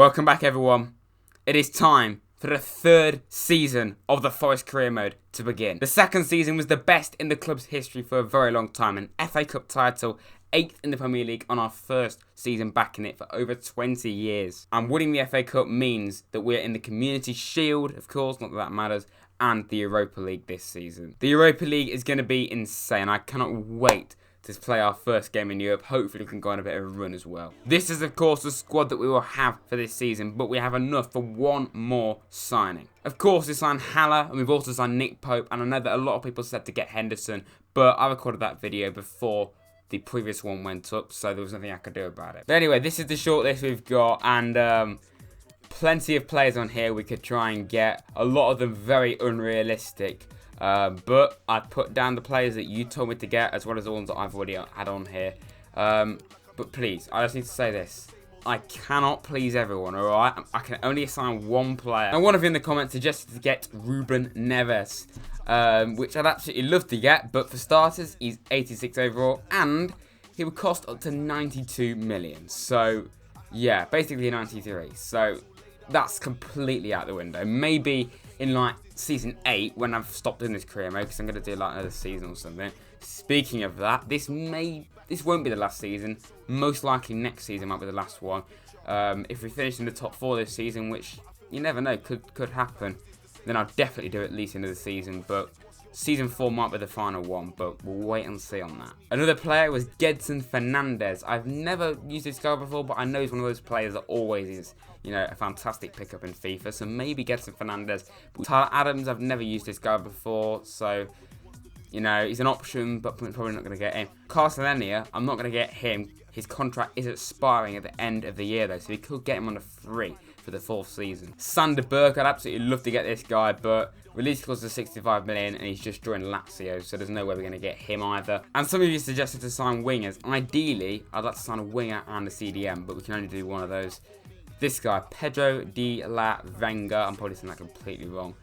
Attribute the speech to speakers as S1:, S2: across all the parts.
S1: Welcome back, everyone. It is time for the third season of the Forest Career Mode to begin. The second season was the best in the club's history for a very long time. An FA Cup title, 8th in the Premier League on our first season back in it for over 20 years. And winning the FA Cup means that we're in the Community Shield, of course, not that that matters, and the Europa League this season. The Europa League is going to be insane. I cannot wait to play our first game in Europe. Hopefully we can go on a bit of a run as well. This is of course the squad that we will have for this season, but we have enough for one more signing. Of course we signed Haller, and we've also signed Nick Pope, and I know that a lot of people said to get Henderson, but I recorded that video before the previous one went up, so there was nothing I could do about it. But anyway, this is the shortlist we've got, and plenty of players on here we could try and get. A lot of them very unrealistic. But I put down the players that you told me to get, as well as the ones that I've already had on here. But please, I just need to say this. I cannot please everyone, alright? I can only assign one player. And one of you in the comments suggested to get Ruben Neves, which I'd absolutely love to get. But for starters, he's 86 overall, and he would cost up to 92 million. So, yeah, basically 93. So, that's completely out the window. Maybe in like season 8 when I've stopped doing this career mode, because I'm going to do like another season or something. Speaking of that, this won't be the last season. Most likely next season might be the last one. If we finish in the top 4 this season, which you never know, could happen, then I'll definitely do at least into the season. But season 4 might be the final one, but we'll wait and see on that. Another player was Gedson Fernandez. I've never used this guy before, but I know he's one of those players that always is, you know, a fantastic pickup in FIFA. So maybe Gedson Fernandez. Tyler Adams, I've never used this guy before, so you know, he's an option, but I'm probably not going to get him. Carcelenia, I'm not going to get him. His contract is expiring at the end of the year, though, so we could get him on a free for the 4th season. Sander Berg, I'd absolutely love to get this guy, but release cost is 65 million, and he's just joined Lazio, so there's no way we're going to get him either. And some of you suggested to sign wingers. Ideally, I'd like to sign a winger and a CDM, but we can only do one of those. This guy, Pedro de la Venga, I'm probably saying that completely wrong.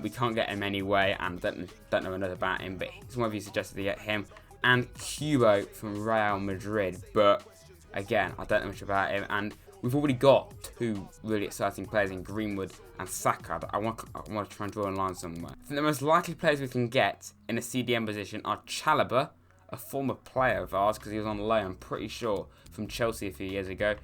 S1: We can't get him anyway, and don't know enough about him, but some of you suggested to get him. And Cubo from Real Madrid, but again, I don't know much about him, and we've already got 2 really exciting players in Greenwood and Saka. I want to try and draw a line somewhere. I think the most likely players we can get in a CDM position are Chalobah, a former player of ours, because he was on loan, I'm pretty sure, from Chelsea a few years ago.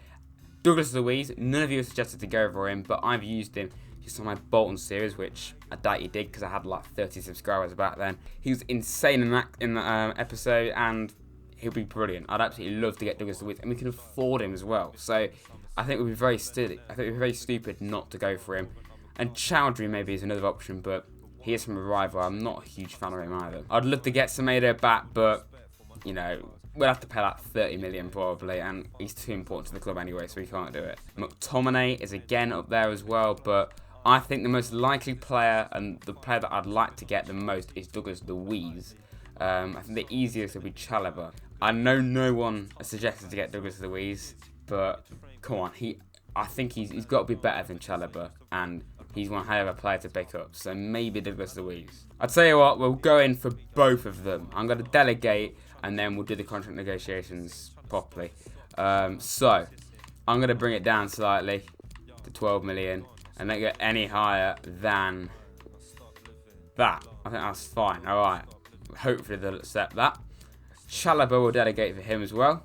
S1: Douglas Luiz, none of you suggested to go for him, but I've used him just on my Bolton series, which I doubt you did because I had like 30 subscribers back then. He was insane in that episode, and he'll be brilliant. I'd absolutely love to get Douglas Luiz, and we can afford him as well. So I think it would be very stupid not to go for him. And Chowdhury maybe is another option, but he is from a rival. I'm not a huge fan of him either. I'd love to get Semedo back, but you know, we'll have to pay like 30 million probably, and he's too important to the club anyway, so we can't do it. McTominay is again up there as well, but I think the most likely player, and the player that I'd like to get the most, is Douglas Luiz. I think the easiest would be Chalobah. I know no one has suggested to get Douglas Luiz, but come on, I think he's got to be better than Chalobah, and he's one hell of a player to pick up, so maybe Douglas Luiz. I'll tell you what, we'll go in for both of them. I'm going to delegate, and then we'll do the contract negotiations properly. So, I'm going to bring it down slightly to 12 million, and not get any higher than that. I think that's fine. Alright. Hopefully they'll accept that. Chalobah will delegate for him as well.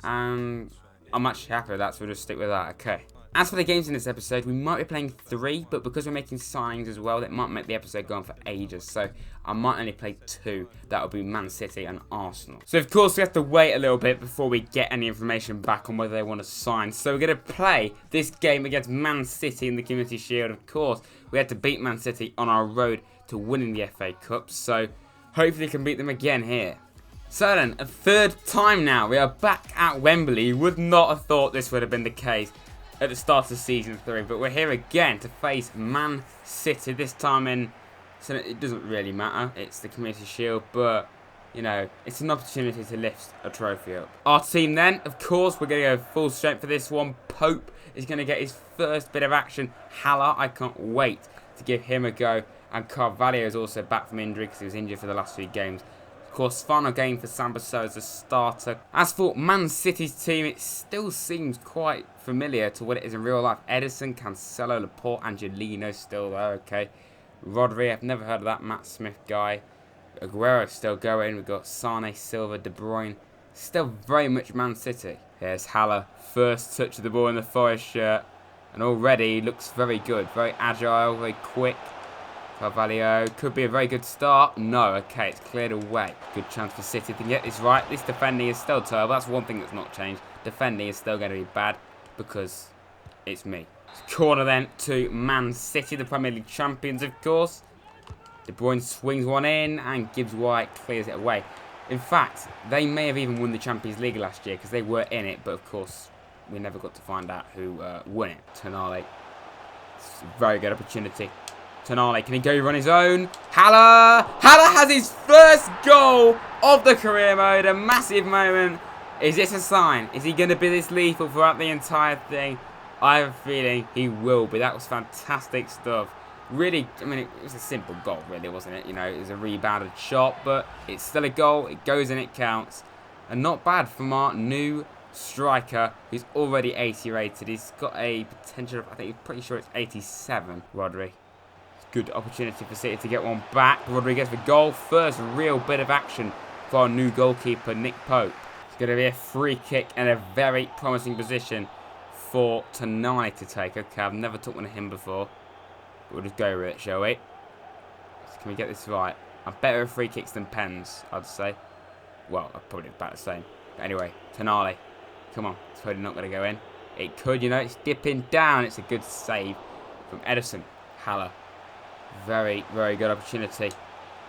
S1: And I'm actually happy with that, so we'll just stick with that. Okay. As for the games in this episode, we might be playing 3, but because we're making signings as well, that might make the episode go on for ages. So I might only play 2. That will be Man City and Arsenal. So of course we have to wait a little bit before we get any information back on whether they want to sign. So we're going to play this game against Man City in the Community Shield. Of course, we had to beat Man City on our road to winning the FA Cup. So hopefully we can beat them again here. So then, a 3rd time now. We are back at Wembley. You would not have thought this would have been the case at the start of season 3, but we're here again to face Man City, this time in, so it doesn't really matter, it's the Community Shield, but you know, it's an opportunity to lift a trophy up. Our team then, of course, we're going to go full strength for this one. Pope is going to get his first bit of action. Haller, I can't wait to give him a go, and Carvalho is also back from injury because he was injured for the last 3 games. course, final game for Sambasso as a starter. As for Man City's team, it still seems quite familiar to what it is in real life. Edison, Cancelo, Laporte, Angelino still there, okay. Rodri, I've never heard of that Matt Smith guy. Aguero still going. We've got Sane, Silva, De Bruyne. Still very much Man City. Here's Haller. First touch of the ball in the Forest shirt. And already looks very good. Very agile, very quick. Carvalho. Could be a very good start. No, okay, it's cleared away. Good chance for City to get this right. This defending is still terrible. That's one thing that's not changed. Defending is still going to be bad because it's me. Corner then to Man City, the Premier League champions, of course. De Bruyne swings one in and Gibbs White clears it away. In fact, they may have even won the Champions League last year because they were in it, but of course, we never got to find out who won it. Tonali. It's a very good opportunity. Tonali, can he go run his own? Haller! Haller has his first goal of the career mode. A massive moment. Is this a sign? Is he going to be this lethal throughout the entire thing? I have a feeling he will be. That was fantastic stuff. Really, I mean, it was a simple goal, really, wasn't it? You know, it was a rebounded shot, but it's still a goal. It goes and it counts. And not bad from our new striker, who's already 80 rated. He's got a potential of, I think, pretty sure it's 87, Rodri. Good opportunity for City to get one back. Rodri gets the goal. First real bit of action for our new goalkeeper, Nick Pope. It's going to be a free kick and a very promising position for Tonali to take. Okay, I've never took one of him before. We'll just go with it, shall we? So can we get this right? I'm better at free kicks than pens, I'd say. Well, I'd probably about the same. But anyway, Tonali. Come on. It's probably not going to go in. It could, you know. It's dipping down. It's a good save from Edison. Haller. Very, very good opportunity.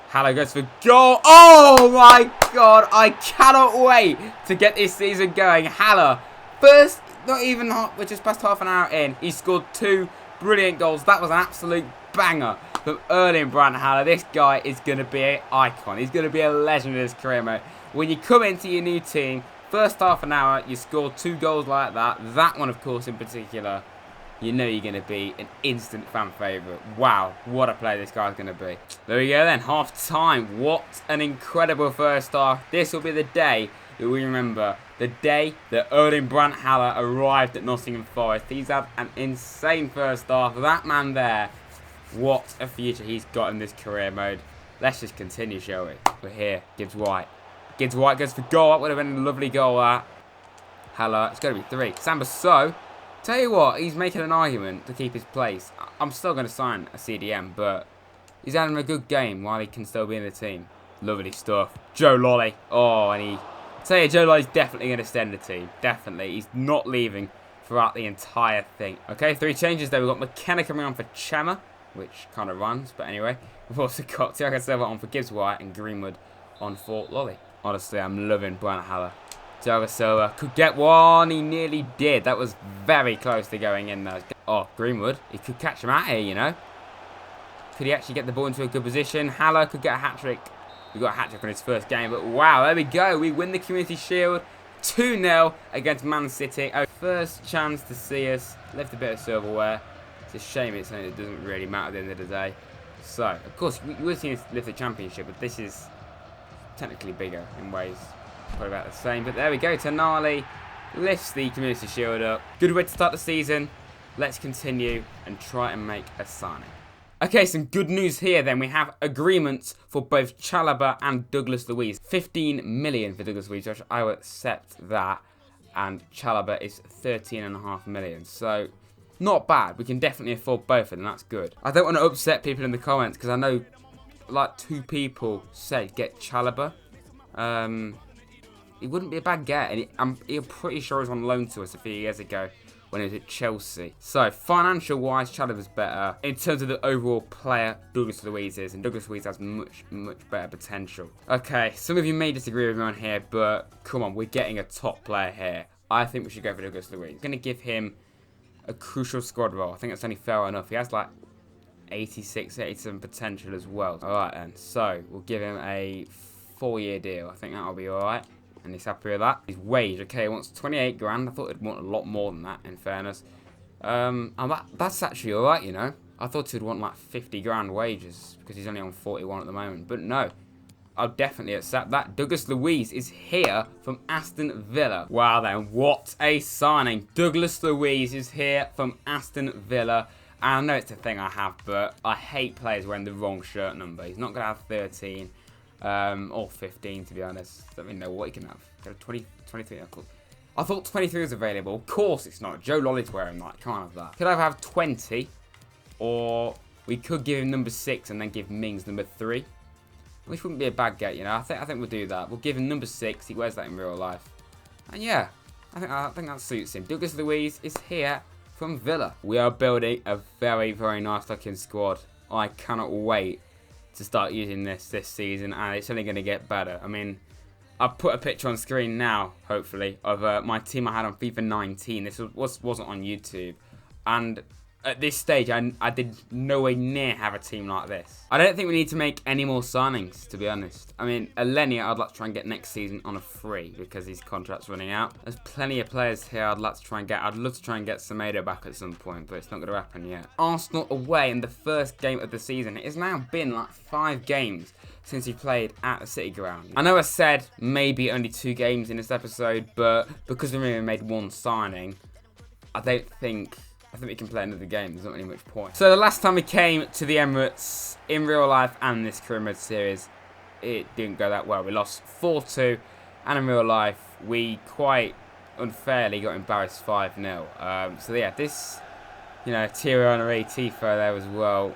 S1: Haller goes for goal. Oh, my God. I cannot wait to get this season going. Haller. First, not even, we're just past half an hour in. He scored 2 brilliant goals. That was an absolute banger from Erling Brandt Haller. This guy is going to be an icon. He's going to be a legend in his career, mate. When you come into your new team, first half an hour, you score 2 goals like that. That one, of course, in particular, you know you're going to be an instant fan favourite. Wow, what a player this guy's going to be. There we go then, half time. What an incredible first half. This will be the day that we remember. The day that Erling Brandt Haller arrived at Nottingham Forest. He's had an insane first half. That man there, what a future he's got in this career mode. Let's just continue, shall we? We're here. Gibbs White. Gibbs White goes for goal. That would have been a lovely goal, that. Haller. It's got to be 3. Sambasso. Tell you what, he's making an argument to keep his place. I'm still going to sign a CDM, but he's having a good game while he can still be in the team. Lovely stuff. Joe Lolly. Oh, and he... Tell you, Joe Lolly's definitely going to stay in the team. Definitely. He's not leaving throughout the entire thing. Okay, 3 changes there. We've got McKenna coming on for Chema, which kind of runs, but anyway. We've also got Thiago Silva on for Gibbs White and Greenwood on for Lolly. Honestly, I'm loving Brandt Haller. Thiago Silva could get one. He nearly did. That was very close to going in there. Oh, Greenwood. He could catch him out here, you know. Could he actually get the ball into a good position? Haller could get a hat-trick. He got a hat-trick on his first game. But wow, there we go. We win the Community Shield 2-0 against Man City. Our first chance to see us. Left a bit of silverware. It's a shame it's something that doesn't really matter at the end of the day. So, of course, we would have seen us lift the championship, but this is technically bigger in ways. Probably about the same, but there we go. Tonali lifts the Community Shield up. Good way to start the season. Let's continue and try and make a signing. Okay, some good news here then. We have agreements for both Chalobah and Douglas Luiz. 15 million for Douglas Luiz, which I will accept that. And Chalobah is 13.5 million. So, not bad. We can definitely afford both of them. That's good. I don't want to upset people in the comments because I know like 2 people said get Chalobah. It wouldn't be a bad get, and I'm pretty sure he was on loan to us a few years ago when he was at Chelsea. So, financial-wise, Chalobah's better. In terms of the overall player, Douglas Luiz is, and Douglas Luiz has much, much better potential. Okay, some of you may disagree with me on here, but come on, we're getting a top player here. I think we should go for Douglas Luiz. I'm going to give him a crucial squad role. I think that's only fair enough. He has like 86, 87 potential as well. Alright then, so we'll give him a 4-year deal. I think that'll be alright. And he's happy with that. His wage, okay, he wants 28 grand. I thought he'd want a lot more than that, in fairness. And that's actually alright, you know. I thought he'd want like 50 grand wages because he's only on 41 at the moment. But no, I'll definitely accept that. Douglas Luiz is here from Aston Villa. Wow then, what a signing. Douglas Luiz is here from Aston Villa. And I know it's a thing I have, but I hate players wearing the wrong shirt number. He's not going to have 13 or 15, to be honest. I don't even know what he can have. 20, 23, cool. I thought 23 was available. Of course it's not. Joe Lolly's wearing that. Can't have that. Could I have 20? Or we could give him number 6 and then give Mings number 3. Which wouldn't be a bad get, you know. I think we'll do that. We'll give him number 6. He wears that in real life. And yeah, I think that suits him. Douglas Luiz is here from Villa. We are building a very, very nice looking squad. I cannot wait to start using this season, and it's only going to get better. I mean, I've put a picture on screen now, hopefully, of my team I had on FIFA 19. This wasn't on YouTube, and at this stage, I did nowhere near have a team like this. I don't think we need to make any more signings, to be honest. I mean, Elneny, I'd like to try and get next season on a free because his contract's running out. There's plenty of players here I'd like to try and get. I'd love to try and get Semedo back at some point, but it's not going to happen yet. Arsenal away in the first game of the season. It has now been like 5 games since he played at the City Ground. I know I said maybe only 2 games in this episode, but because we only made 1 signing, I think we can play another game. There's not really much point. So the last time we came to the Emirates in real life and this career mode series, it didn't go that well. We lost 4-2, and in real life, we quite unfairly got embarrassed 5-0. So yeah, this, you know, Thierry Henry, Tifo there as well.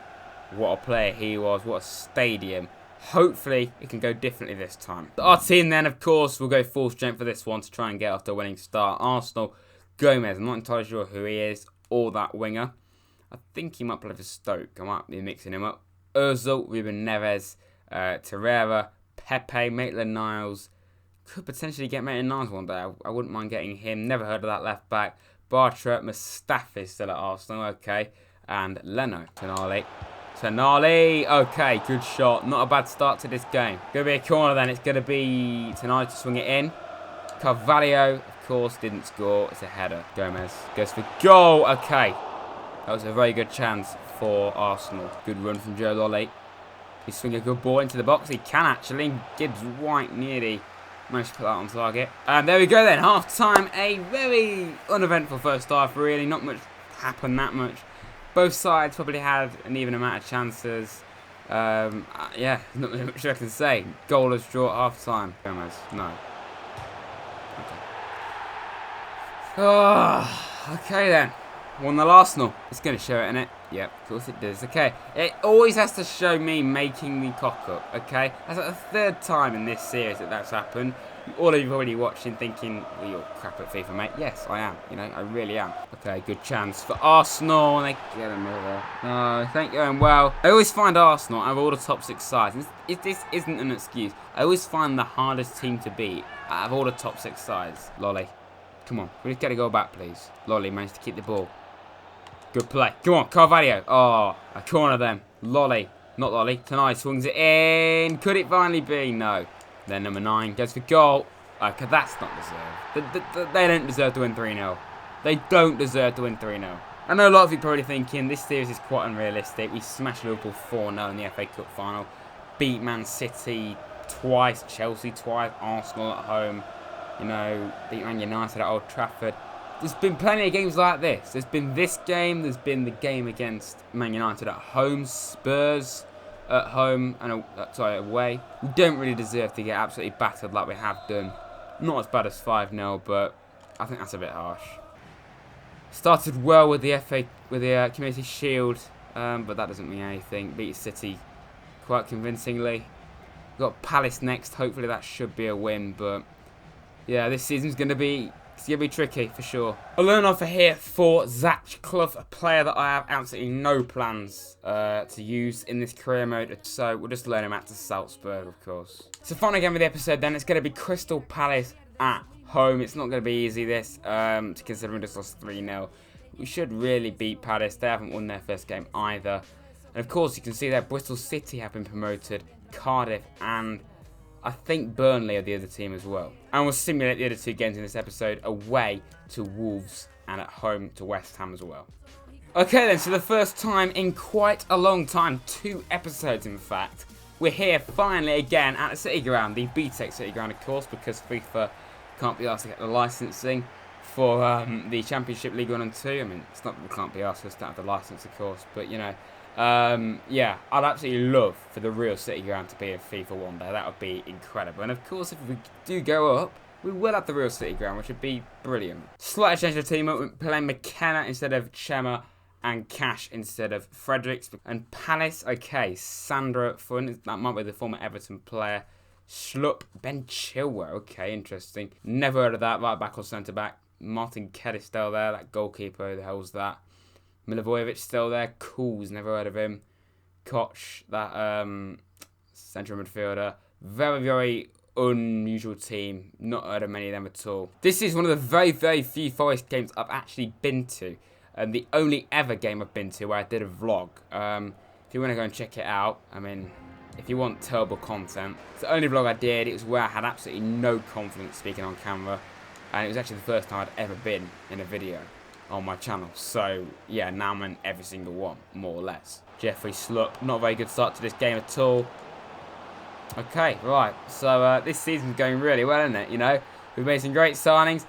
S1: What a player he was. What a stadium. Hopefully, it can go differently this time. Our team then, of course, will go full strength for this one to try and get off to a winning start. Arsenal, Gomez. I'm not entirely sure who he is. Or that winger. I think he might play for Stoke. I might be mixing him up. Ozil, Ruben Neves, Torreira, Pepe, Maitland-Niles. Could potentially get Maitland-Niles one day. I wouldn't mind getting him. Never heard of that left back. Bartra, Mustafi still at Arsenal. Okay. And Leno. Tonali. Okay, good shot. Not a bad start to this game. Going to be a corner then. It's going to be Tonali to swing it in. Carvalho, of course, didn't score. It's a header. Gomez goes for goal. Okay. That was a very good chance for Arsenal. Good run from Joe Lolly. He's swinging a good ball into the box. He can actually. Gibbs White nearly managed to put that on target. And there we go then. Half time. A very uneventful first half, really. Not much happened that much. Both sides probably had an even amount of chances. Yeah, not really much I can say. Goalless draw at half time. Gomez, no. Oh, okay then. 1-0 Arsenal. It's going to show it, innit? Yep, of course it does. Okay. It always has to show me making the cock up, okay? That's like the 3rd time in this series that's happened. All of you already watching thinking, well, you're crap at FIFA, mate. Yes, I am. You know, I really am. Okay, good chance for Arsenal. And they get him over. No, thank you, and well. I always find Arsenal out of all the top 6 sides. This isn't an excuse. I always find the hardest team to beat out of all the top 6 sides. Lolly. Come on, we just get a goal back, please. Lolly managed to keep the ball. Good play. Come on, Carvalho. Oh, a corner then. Lolly. Not Lolly. Tonight swings it in. Could it finally be? No. Then number 9 goes for goal. Okay, that's not deserved. They don't deserve to win 3-0. They don't deserve to win 3-0. I know a lot of you are probably thinking this series is quite unrealistic. We smashed Liverpool 4-0 in the FA Cup final. Beat Man City twice. Chelsea twice. Arsenal at home. You know, beat Man United at Old Trafford. There's been plenty of games like this. There's been this game. There's been the game against Man United at home. Spurs at home and away. We don't really deserve to get absolutely battered like we have done. Not as bad as 5-0, but I think that's a bit harsh. Started well with the Community Shield, but that doesn't mean anything. Beat City quite convincingly. We've got Palace next. Hopefully that should be a win, but yeah, this season's going to be tricky for sure. A learn offer here for Zach Clough, a player that I have absolutely no plans to use in this career mode. So we'll just learn him out to Salzburg, of course. So final game of the episode then, it's going to be Crystal Palace at home. It's not going to be easy this, to consider we just lost 3-0. We should really beat Palace. They haven't won their first game either. And of course you can see that Bristol City have been promoted, Cardiff and I think Burnley are the other team as well. And we'll simulate the other 2 games in this episode away to Wolves and at home to West Ham as well. Okay then, so the first time in quite a long time, 2 episodes in fact, we're here finally again at the City Ground, the BTEC City Ground, of course, because FIFA can't be asked to get the licensing for the Championship League 1 and 2. I mean, it's not that we can't be asked to have the license, of course, but you know, yeah, I'd absolutely love for the real City Ground to be a FIFA one day. That would be incredible. And of course, if we do go up, we will have the real City Ground, which would be brilliant. Slight change of team up, we're playing McKenna instead of Chema, and Cash instead of Fredericks. And Palace, okay, Sandra Fun, that might be the former Everton player. Schlupp, Ben Chilwell, okay, interesting. Never heard of that, right back or centre back. Martin Kidd is still there, that goalkeeper, who the hell's that? Milivojevic still there, Cools, never heard of him. Koch, that central midfielder. Very, very unusual team, not heard of many of them at all. This is one of the very, very few Forest games I've actually been to. And the only ever game I've been to where I did a vlog. If you want to go and check it out, I mean, if you want terrible content, it's the only vlog I did. It was where I had absolutely no confidence speaking on camera. And it was actually the first time I'd ever been in a video on my channel. So, yeah, now I'm in every single one, more or less. Jeffrey Schlupp, not a very good start to this game at all. Okay, right. So, this season's going really well, isn't it? You know, we've made some great signings.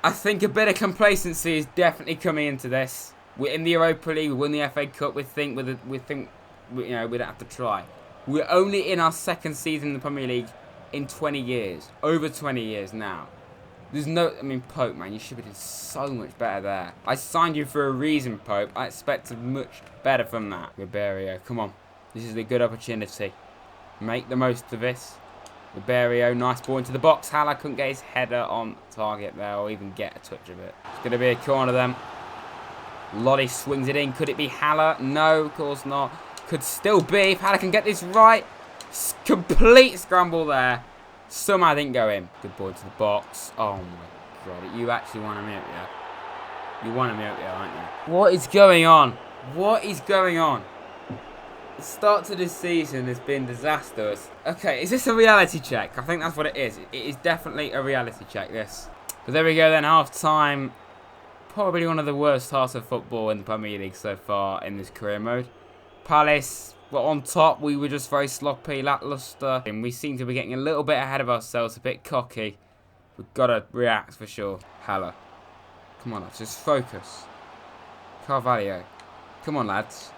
S1: I think a bit of complacency is definitely coming into this. We're in the Europa League, we won the FA Cup, we think you know, we don't have to try. We're only in our second season in the Premier League in 20 years. Over 20 years now. There's no, I mean, Pope, man, you should be doing so much better there. I signed you for a reason, Pope. I expected much better from that. Ribeiro, come on. This is a good opportunity. Make the most of this. Ribeiro, nice ball into the box. Haller couldn't get his header on target there or even get a touch of it. It's going to be a corner then. Lolly swings it in. Could it be Haller? No, of course not. Could still be if Haller can get this right. Complete scramble there. Somehow didn't go in. Good ball into the box. Oh my god. You actually want to mute, yeah? You want to mute, yeah, aren't you? What is going on? What is going on? The start to this season has been disastrous. Okay, is this a reality check? I think that's what it is. It is definitely a reality check, this. But there we go then, half time. Probably one of the worst halves of football in the Premier League so far in this career mode. Palace were on top. We were just very sloppy, lackluster. And we seem to be getting a little bit ahead of ourselves, a bit cocky. We've got to react for sure. Haller. Come on, lads, just focus. Carvalho. Come on, lads.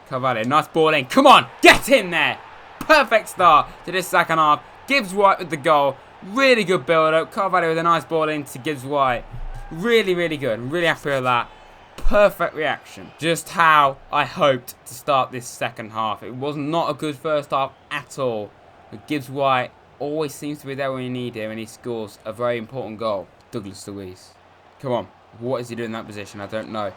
S1: Carvalho, nice ball in. Come on, get in there. Perfect start to this second half. Gibbs White with the goal. Really good build-up. Carvalho with a nice ball in to Gibbs White. Really, really good. I'm really happy with that. Perfect reaction. Just how I hoped to start this second half. It was not a good first half at all. But Gibbs White always seems to be there when you need him, and he scores a very important goal. Douglas Luiz. Come on. What is he doing in that position? I don't know.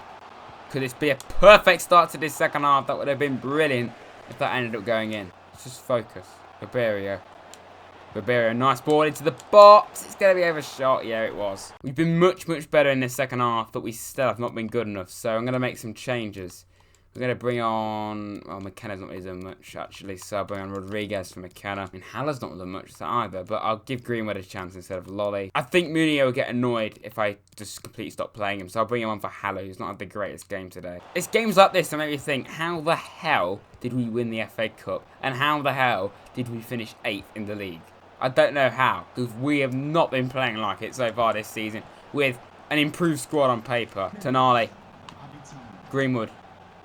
S1: Could this be a perfect start to this second half? That would have been brilliant if that ended up going in. Let's just focus. Ribeiro, nice ball into the box. It's going to be overshot. Yeah, it was. We've been much, much better in this second half, but we still have not been good enough. So I'm going to make some changes. We're going to bring on... Well, McKenna's not really done much, actually. So I'll bring on Rodriguez for McKenna. I mean, Haller's not done much either, but I'll give Greenwood a chance instead of Lolly. I think Munio will get annoyed if I just completely stop playing him. So I'll bring him on for Haller, who's not had the greatest game today. It's games like this that make me think, how the hell did we win the FA Cup? And how the hell did we finish 8th in the league? I don't know how, because we have not been playing like it so far this season with an improved squad on paper. Tonali, Greenwood,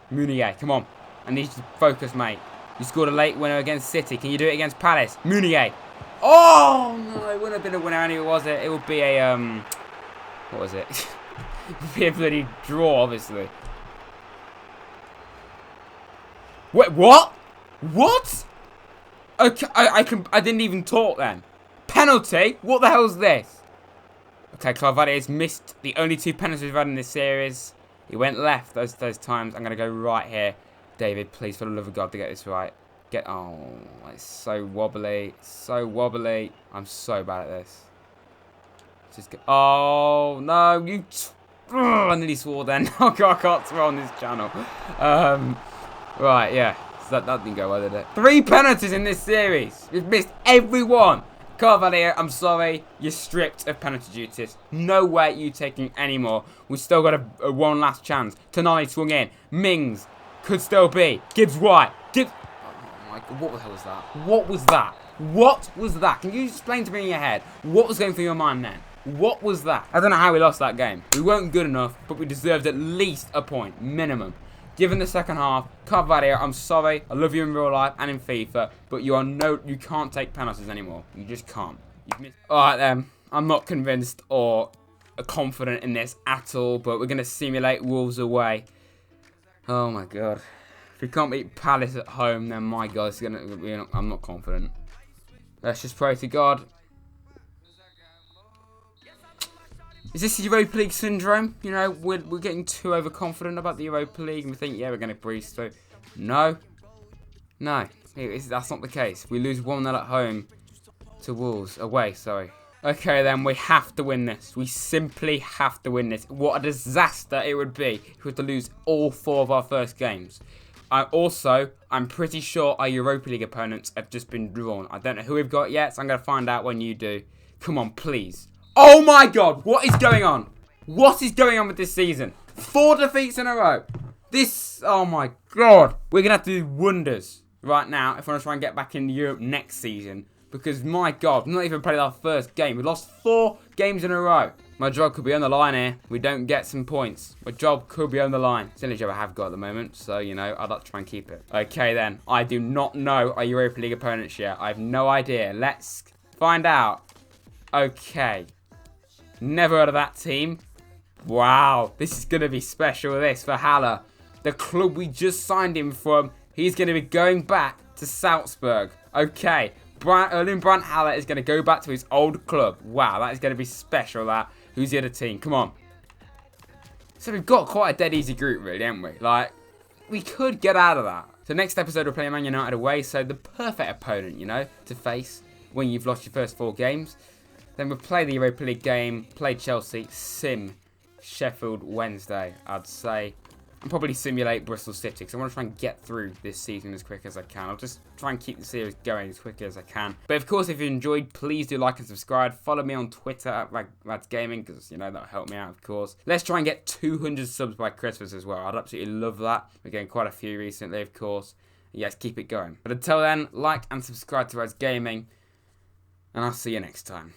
S1: Meunier, come on. I need you to focus, mate. You scored a late winner against City. Can you do it against Palace? Meunier. Oh, no, it wouldn't have been a winner anyway, was it? It would be a, what was it? It would be a bloody draw, obviously. Wait, what? What? Okay, I didn't even talk then. Penalty? What the hell's this? Okay, Carvalho has missed the only 2 penalties we've had in this series. He went left those times. I'm going to go right here. David, please, for the love of God, to get this right. Oh, it's so wobbly. So wobbly. I'm so bad at this. Just get... Oh, no. You... I nearly swore then. Oh, God, I can't swear on this channel. Right, yeah. So that didn't go well, did it? 3 penalties in this series. We've missed every one. Carvalho, I'm sorry. You're stripped of penalty duties. No way you taking any more. We've still got a one last chance. Tonali swung in. Mings could still be. Gibbs White. Oh my God, what the hell was that? What was that? What was that? Can you explain to me in your head what was going through your mind then? What was that? I don't know how we lost that game. We weren't good enough, but we deserved at least a point, minimum. Given the second half, Carvalho, I'm sorry, I love you in real life and in FIFA, but you can't take penalties anymore. You just can't. Alright then, I'm not convinced or confident in this at all, but we're going to simulate Wolves away. Oh my God. If we can't beat Palace at home, then my God, it's gonna be, I'm not confident. Let's just pray to God. Is this Europa League syndrome? You know, we're getting too overconfident about the Europa League and we think, yeah, we're going to breeze through. No. No. That's not the case. We lose 1-0 at home to Wolves. Away, sorry. Okay, then, we have to win this. We simply have to win this. What a disaster it would be if we were to lose all 4 of our first games. I'm pretty sure our Europa League opponents have just been drawn. I don't know who we've got yet, so I'm going to find out when you do. Come on, please. Oh my God, what is going on? What is going on with this season? 4 defeats in a row. Oh my God. We're going to have to do wonders right now if we want to try and get back in Europe next season. Because my God, we've not even played our first game. We lost 4 games in a row. My job could be on the line here. We don't get some points. My job could be on the line. It's the only job I have got at the moment. So, you know, I'd like to try and keep it. Okay then, I do not know our Europa League opponents yet. I have no idea. Let's find out. Okay. Never heard of that team. Wow, this is going to be special, this, for Haller. The club we just signed him from, he's going to be going back to Salzburg. Okay, Erling Brandt Haller is going to go back to his old club. Wow, that is going to be special, that. Who's the other team? Come on. So we've got quite a dead easy group, really, haven't we? Like, we could get out of that. So next episode, we're playing Man United away, so the perfect opponent, you know, to face when you've lost your first 4 games. Then we'll play the Europa League game, play Chelsea, sim Sheffield Wednesday, I'd say. And probably simulate Bristol City, because I want to try and get through this season as quick as I can. I'll just try and keep the series going as quickly as I can. But of course, if you enjoyed, please do like and subscribe. Follow me on Twitter at Lads Gaming, because, you know, that'll help me out, of course. Let's try and get 200 subs by Christmas as well. I'd absolutely love that. We're getting quite a few recently, of course. Yes, keep it going. But until then, like and subscribe to Lads Gaming, and I'll see you next time.